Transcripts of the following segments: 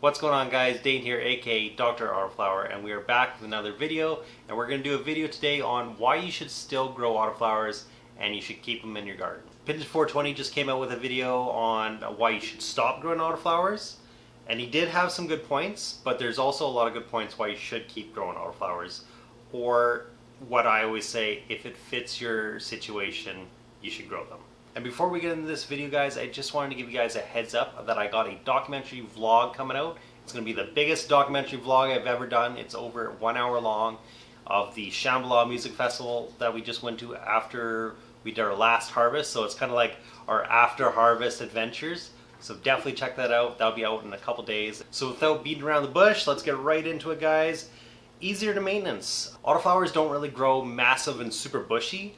What's going on, guys? Dane here, aka Dr. Autoflower, and we are back with another video. And we're going to do a video today on why you should still grow autoflowers and you should keep them in your garden. Pinch 420 just came out with a video on why you should stop growing autoflowers, and he did have some good points, but there's also a lot of good points why you should keep growing autoflowers. Or what I always say, if it fits your situation, you should grow them. And before we get into this video, guys, I just wanted to give you guys a heads up that I got a documentary vlog coming out. It's going to be the biggest documentary vlog I've ever done. It's over 1 hour long, of the Shambhala Music Festival that we just went to after we did our last harvest. So it's kind of like our after harvest adventures. So definitely check that out. That'll be out in a couple days. So without beating around the bush, let's get right into it, guys. Easier to maintenance. Autoflowers don't really grow massive and super bushy.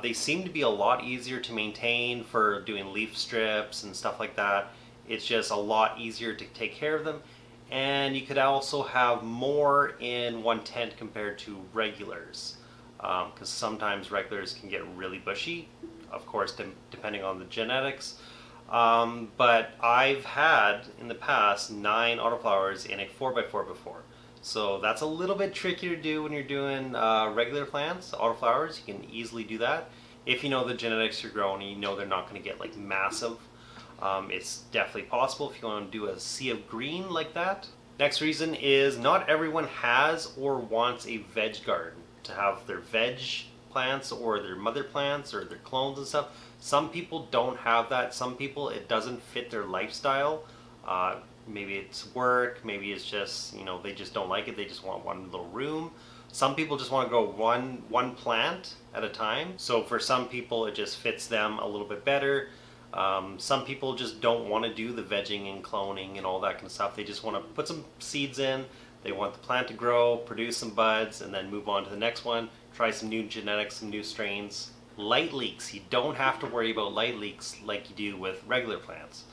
They seem to be a lot easier to maintain for doing leaf strips and stuff like that. It's just a lot easier to take care of them, and you could also have more in one tent compared to regulars, because sometimes regulars can get really bushy, of course depending on the genetics. But I've had in the past 9 autoflowers in a 4x4 before. So that's a little bit trickier to do when you're doing regular plants. Autoflowers, you can easily do that. If you know the genetics you're growing and you know they're not going to get like massive, it's definitely possible if you want to do a sea of green like that. Next reason is not everyone has or wants a veg garden to have their veg plants or their mother plants or their clones and stuff. Some people don't have that. Some people, it doesn't fit their lifestyle. Maybe it's work, maybe it's just, you know, they just don't like it, they just want one little room. Some people just want to grow one plant at a time. So for some people it just fits them a little bit better. Some people just don't want to do the vegging and cloning and all that kind of stuff. They just want to put some seeds in, they want the plant to grow, produce some buds, and then move on to the next one, try some new genetics, some new strains. Light leaks, you don't have to worry about light leaks like you do with regular plants.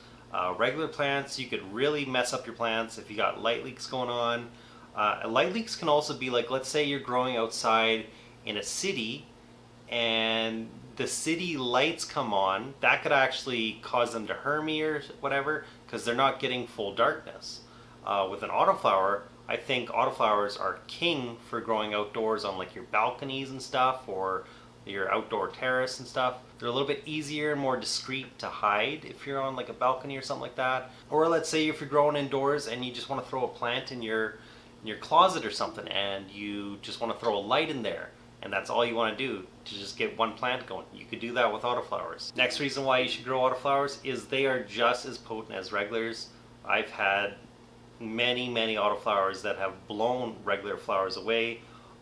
Regular plants, you could really mess up your plants if you got light leaks going on. Light leaks can also be like, let's say you're growing outside in a city and the city lights come on. That could actually cause them to hermy or whatever, because they're not getting full darkness. With an autoflower, I think autoflowers are king for growing outdoors on like your balconies and stuff, or your outdoor terrace and stuff. They're a little bit easier and more discreet to hide if you're on like a balcony or something like that. Or let's say if you're growing indoors and you just want to throw a plant in your closet or something, and you just want to throw a light in there, and that's all you want to do to just get one plant going. You could do that with autoflowers. Next reason why you should grow autoflowers is they are just as potent as regulars. I've had many autoflowers that have blown regular flowers away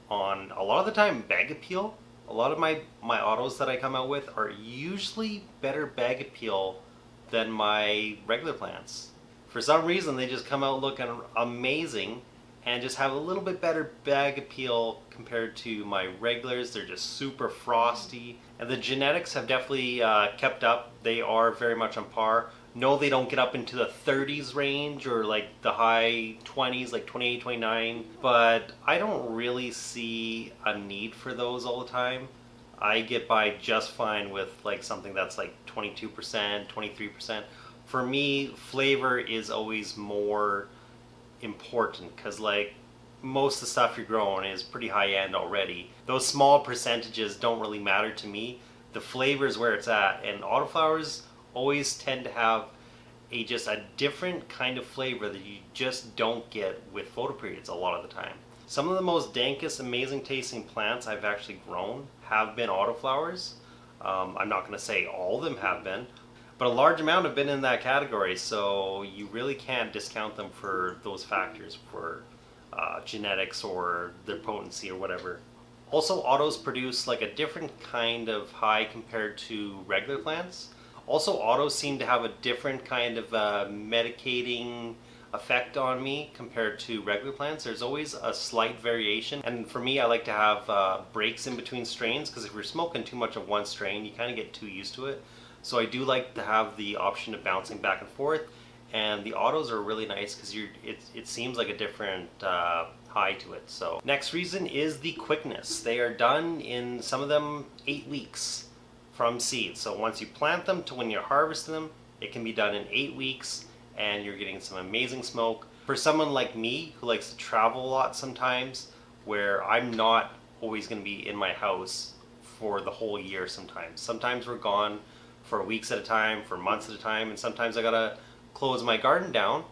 on, a lot of the time, bag appeal. A lot of my autos that I come out with are usually better bag appeal than my regular plants. For some reason they just come out looking amazing and just have a little bit better bag appeal compared to my regulars. They're just super frosty, and the genetics have definitely kept up. They are very much on par. No, they don't get up into the 30s range or like the high 20s, like 28, 29, but I don't really see a need for those all the time. I get by just fine with like something that's like 22%, 23%. For me, flavor is always more important, because like most of the stuff you're growing is pretty high end already. Those small percentages don't really matter to me. The flavor is where it's at, and autoflowers always tend to have just a different kind of flavor that you just don't get with photoperiods a lot of the time. Some of the most dankest, amazing tasting plants I've actually grown have been autoflowers. I'm not going to say all of them have been, but a large amount have been in that category, so you really can't discount them for those factors, for genetics or their potency or whatever. Also, autos produce like a different kind of high compared to regular plants. Also, autos seem to have a different kind of medicating effect on me compared to regular plants. There's always a slight variation, and for me I like to have breaks in between strains, because if you're smoking too much of one strain you kind of get too used to it. So I do like to have the option of bouncing back and forth, and the autos are really nice because it seems like a different high to it. So next reason is the quickness. They are done in, some of them, 8 weeks from seed. So once you plant them to when you harvest them, it can be done in 8 weeks, and you're getting some amazing smoke. For someone like me who likes to travel a lot sometimes, where I'm not always going to be in my house for the whole year sometimes. Sometimes we're gone for weeks at a time, for months at a time, and sometimes I gotta close my garden down.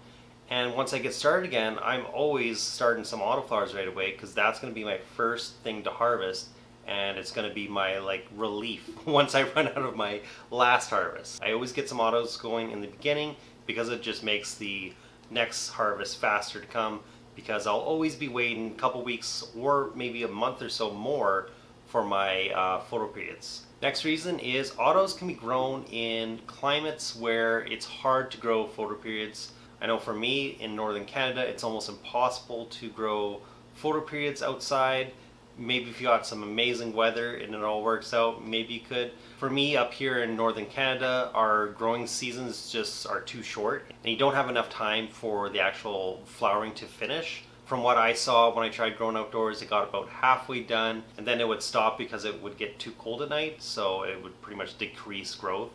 And once I get started again, I'm always starting some autoflowers right away because that's going to be my first thing to harvest, and it's going to be my like relief once I run out of my last harvest. I always get some autos going in the beginning because it just makes the next harvest faster to come, because I'll always be waiting a couple weeks or maybe a month or so more for my photo periods. Next reason is autos can be grown in climates where it's hard to grow photo periods. I know for me in northern Canada, it's almost impossible to grow photo periods outside. Maybe if you got some amazing weather and it all works out, maybe you could. For me up here in northern Canada, our growing seasons just are too short and you don't have enough time for the actual flowering to finish. From what I saw when I tried growing outdoors, it got about halfway done and then it would stop because it would get too cold at night, so it would pretty much decrease growth.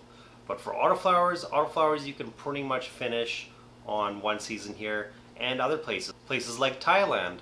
But for autoflowers you can pretty much finish on one season here, and other places like Thailand,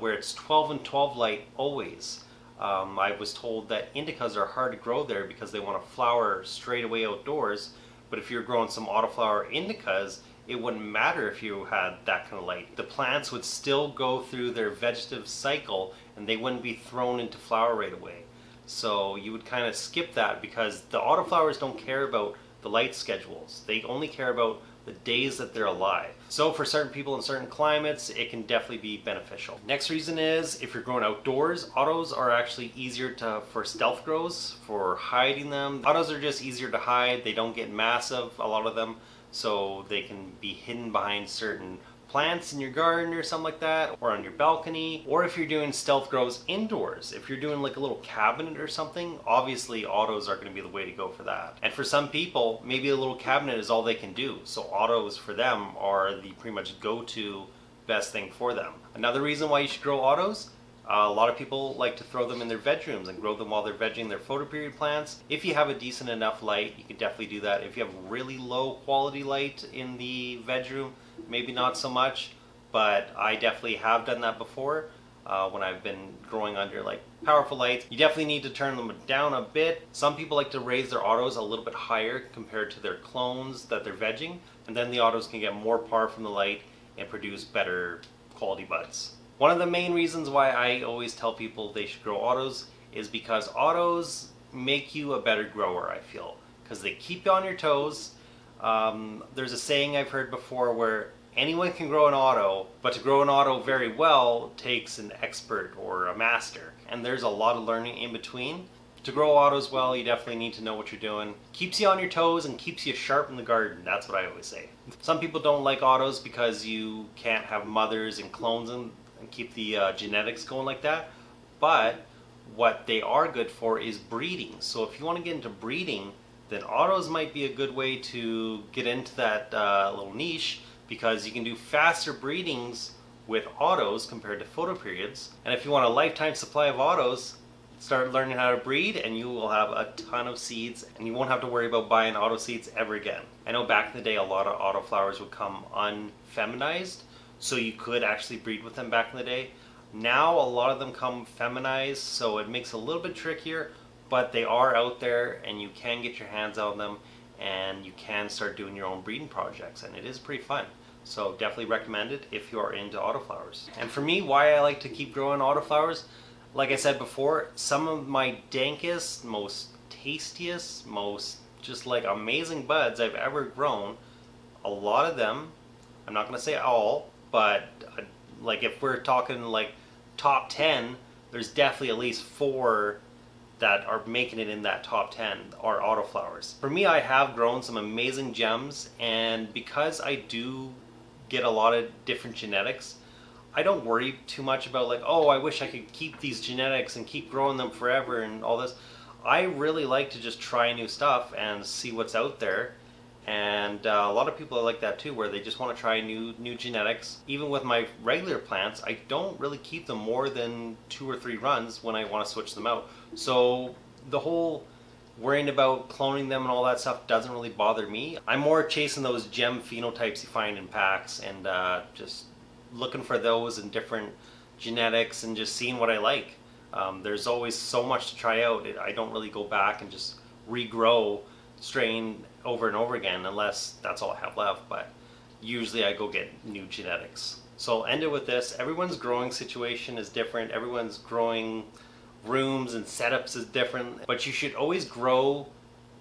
where it's 12 and 12 light always. I was told that indicas are hard to grow there because they want to flower straight away outdoors, but if you're growing some autoflower indicas, it wouldn't matter if you had that kind of light. The plants would still go through their vegetative cycle and they wouldn't be thrown into flower right away. So you would kind of skip that because the autoflowers don't care about the light schedules. They only care about the days that they're alive. So for certain people in certain climates, it can definitely be beneficial. Next reason is if you're growing outdoors, autos are actually easier for stealth grows, for hiding them. Autos are just easier to hide. They don't get massive, a lot of them, so they can be hidden behind certain plants in your garden or something like that, or on your balcony. Or if you're doing stealth grows indoors, if you're doing like a little cabinet or something, obviously autos are going to be the way to go for that. And for some people, maybe a little cabinet is all they can do, so autos for them are the pretty much go-to best thing for them. Another reason why you should grow autos, a lot of people like to throw them in their bedrooms and grow them while they're vegging their photoperiod plants. If you have a decent enough light, you can definitely do that. If you have really low quality light in the bedroom, maybe not so much, but I definitely have done that before when I've been growing under like powerful lights. You definitely need to turn them down a bit. Some people like to raise their autos a little bit higher compared to their clones that they're vegging, and then the autos can get more power from the light and produce better quality buds. One of the main reasons why I always tell people they should grow autos is because autos make you a better grower, I feel, because they keep you on your toes. There's a saying I've heard before where anyone can grow an auto, but to grow an auto very well takes an expert or a master. And there's a lot of learning in between. To grow autos well, you definitely need to know what you're doing. Keeps you on your toes and keeps you sharp in the garden. That's what I always say. Some people don't like autos because you can't have mothers and clones and keep the genetics going like that. But what they are good for is breeding. So if you want to get into breeding, then autos might be a good way to get into that little niche, because you can do faster breedings with autos compared to photoperiods. And if you want a lifetime supply of autos, start learning how to breed and you will have a ton of seeds and you won't have to worry about buying auto seeds ever again. I know back in the day a lot of autoflowers would come unfeminized, so you could actually breed with them back in the day. Now a lot of them come feminized, so it makes it a little bit trickier, but they are out there and you can get your hands on them and you can start doing your own breeding projects, and it is pretty fun. So definitely recommend it if you are into autoflowers. And for me, why I like to keep growing autoflowers, like I said before, some of my dankest, most tastiest, most just like amazing buds I've ever grown, a lot of them, I'm not going to say all, but like if we're talking like top 10, there's definitely at least 4 that are making it in that top 10 are autoflowers. For me, I have grown some amazing gems, and because I do get a lot of different genetics, I don't worry too much about like, oh, I wish I could keep these genetics and keep growing them forever and all this. I really like to just try new stuff and see what's out there. And a lot of people are like that too, where they just want to try new genetics. Even with my regular plants, I don't really keep them more than 2 or 3 runs when I want to switch them out. So the whole worrying about cloning them and all that stuff doesn't really bother me. I'm more chasing those gem phenotypes you find in packs and just looking for those in different genetics and just seeing what I like. There's always so much to try out. I don't really go back and just regrow strain over and over again unless that's all I have left, but usually I go get new genetics. So I'll end it with this. Everyone's growing situation is different. Everyone's growing rooms and setups is different, but you should always grow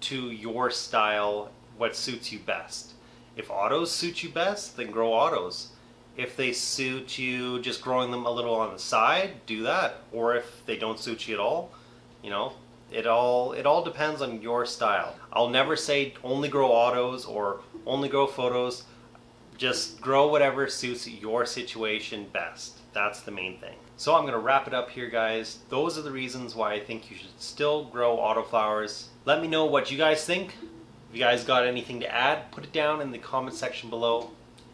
to your style, what suits you best. If autos suit you best, then grow autos. If they suit you just growing them a little on the side, do that. Or if they don't suit you at all, you know, it all depends on your style. I'll never say only grow autos or only grow photos. Just grow whatever suits your situation best. That's the main thing. So I'm going to wrap it up here, guys. Those are the reasons why I think you should still grow autoflowers. Let me know what you guys think. If you guys got anything to add, put it down in the comment section below.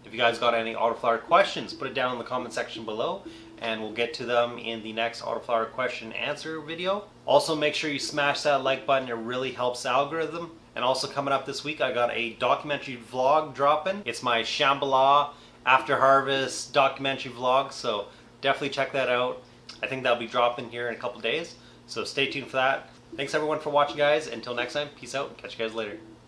If you guys got any autoflower questions, put it down in the comment section below and we'll get to them in the next autoflower question answer video. Also, make sure you smash that like button. It really helps the algorithm. And also coming up this week, I got a documentary vlog dropping. It's my Shambhala after harvest documentary vlog, so definitely check that out. I think that'll be dropping here in a couple days, so stay tuned for that. Thanks everyone for watching, guys. Until next time, peace out and catch you guys later.